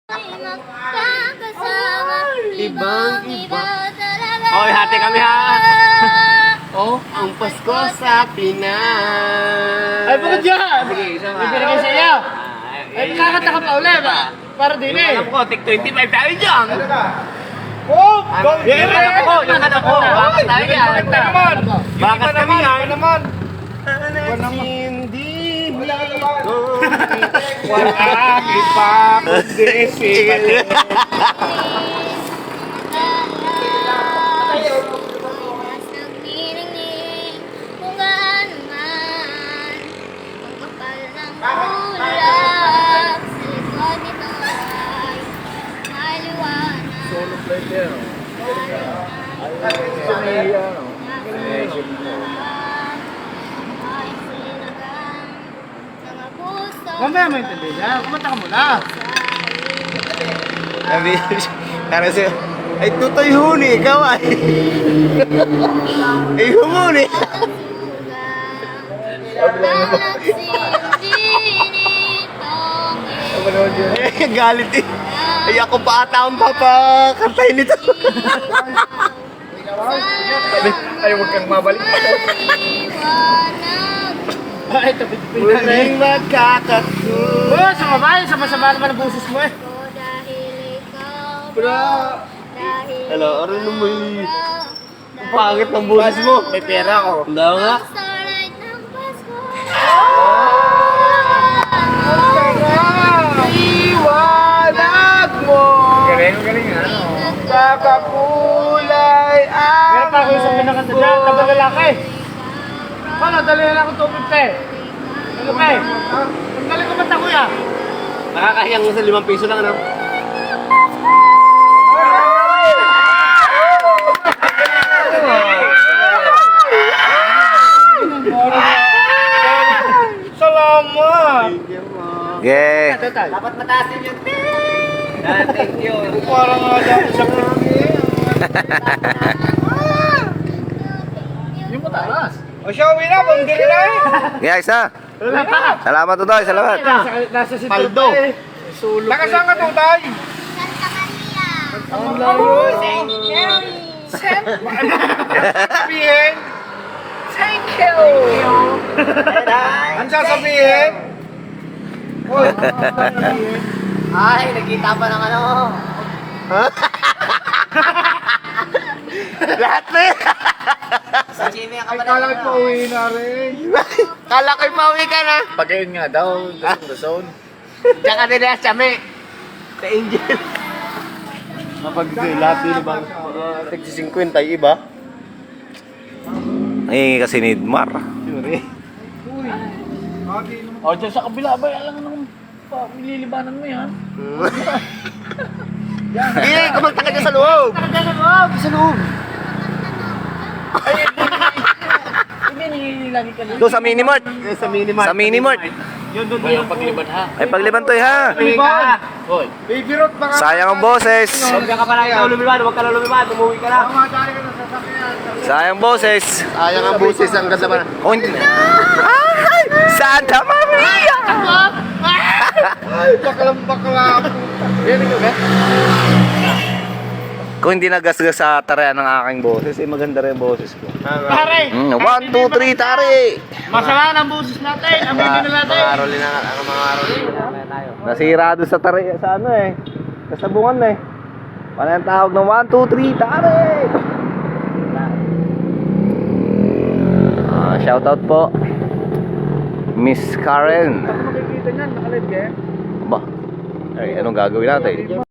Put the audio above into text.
magkakasama. Ibang iba. talaga. Hoy, hati kami ha. Oh, ang Pasko sa Pinas. Ay, bukod dyan! Sige, isa pa. Ibigay sa iyo. Ay, kakanta ka pa ulit. Para din Yung eh. alam ko, tig 25 tayo dyan. Oh! Yung alam ko, bakas tayo yan. Bakas kami yan. Hindi Wala iba kundi si Mali. Nagniningning kung gaano man ang kapal ng ulap sa likod nito ay maliwanag. Solo player. Mamaya mo intindihan. Kumanta ka muna. Sabi, karena siya, ay tutoy huni, ikaw ay. Ay humuni. Eh, galit eh. Ay ako pa ata ang papakantay nito. Ay, huwag kang mabalik. Ay, tapit-tapit na rin. Muling magkakatulog. Oh, sa babae, sama-sama naman ang busis mo eh. Hello, ano naman ang pangit ng busis mo? May pera ako. Hindi nga. Iwanag mo. Galing ano. Kakakulay ang meron pa ako isang pinakanta dyan, tabang lalaki. Paano, dali na lang ako 250. Ano pa eh? Ang galing ko bata kuya. Nakakahiyang sa 5 piso lang, ano? Salamat. Yeah. Dapat mataasin yun. Thank you. Parang nga lang sa Yung matalas. O siya, uwi na, bumili na eh. Yeah, isa. Wala pa. Salamat Tutoy, salamat. Nasa si Paldo. Sulok. Nakasaan ka tutay? Ang layo. Sabihin. Thank you. Ang sasabihin? Oy. Ay, nagkita pa ng ano. Lahat na yun. Sa China ka Ay, ba kala ko uwi na rin. Kala ko'y pauwi ka na. Pag-iin nga daw, doon. Diyan ka nila sa may. Sa Angel. Kapag lahat din ba? Tigsi 50 yung iba. Ay, kasi ni Mar. O, dyan sa kabila ba? Alam mo nung nililibanan mo yan. Hindi, kumagta ka dyan sa loob. Sa loob. Ay, hindi lagi ka lang. Doon sa Minimart. Sa minimart. Sa Minimart. Yun doon yung pagliban ha. Ay, pagliban Toy ha. Hoy. Baby Root, baka... Sayang ang boses. Huwag ka pa lang lumiban, huwag ka lang lumiban, umuwi ka na. Madali ka na sa sakyan. Sayang boses. Sayang ang busis, ang ganda ba na? Oh, hindi. Ay! Santa Maria! Ay, bakalang-bakala po. Yan ito ba? Kung hindi nagasgas sa tarayan ng aking boses, eh maganda rin yung boses ko. Pare! 1, 2, 3, tari! Masama ang busis natin. Aminin na natin. Mga arolin na, ano mga arolin na tayo. Nasira doon sa tari, sa ano eh. Kasabungan na eh. Paano yung tawag ng 1, 2, 3, tari! Shoutout po. Miss Karen. Ako makikita niyan, nakalid ka eh. Ba? Ay, anong gagawin natin?